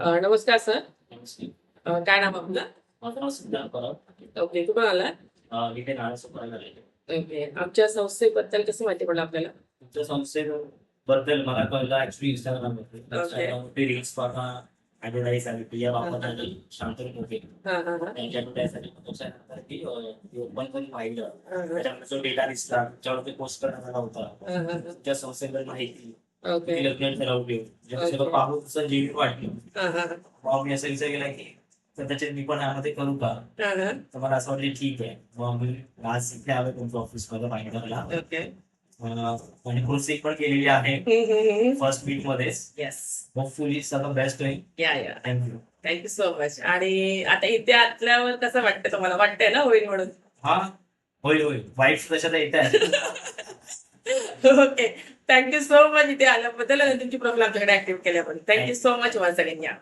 नमस्कार सर. नमस्ते. काय नाव आपलं? माझं नाव सिद्धार्थ परब. ओके. कुठून आलाय? इथे नारायणगावला आलेलो. ओके. आमच्या संस्थेबद्दल कसं माहिती पडलं आपल्याला? तुमच्या संस्थेबद्दल मला कळलं ॲक्चुअली Instagramवरती. ओके. Instagramवरती रील्स पाहता ॲडव्हर्टाइज आली. प्रिया बापट शांतनु मोठे हां, हां, हां. त्यांची ॲडव्हर्टाइज आली. त्याच्यानंतर ती ओपन करून पाहिलं. हां, हां. त्याच्यानंतर जो डेटा दिसला त्याच्यावरती पोस्ट करण्यात आला होता. हां, हां, हां. तुमच्या संस्थेबद्दल माहिती ओके. ती लग्न ठरवली. जे सगळं ओके. पाहून असं जेन्युइन वाटलं. हां, हां, हां. मग मी असा विचार केला की कदाचित मी पण यामध्ये करू का? हां, हां. तर मला असं वाटलं ठीक आहे. मग मी आज इथे आलो तुमच्या ऑफिसमध्ये फायनलला. ओके. आणि प्रोसेस पण केलेली आहे हं, हं, हं. फर्स्ट मीट मध्येच. येस. होपफुली सगळं बेस्ट होईल. या, या. Thank you. Thank you so much. आणि आता इथे आल्यावर कसं वाटतं तुम्हाला? वाटतंय ना होईल म्हणून? हा, होईल होईल. वाईट तशा तर येत आहे. Okay. Thank you so much इथे आल्याबद्दल आणि तुमची प्रोफाइल आमच्याकडे ऍक्टिव्ह केल्याबद्दल. Thank you so much once again. या.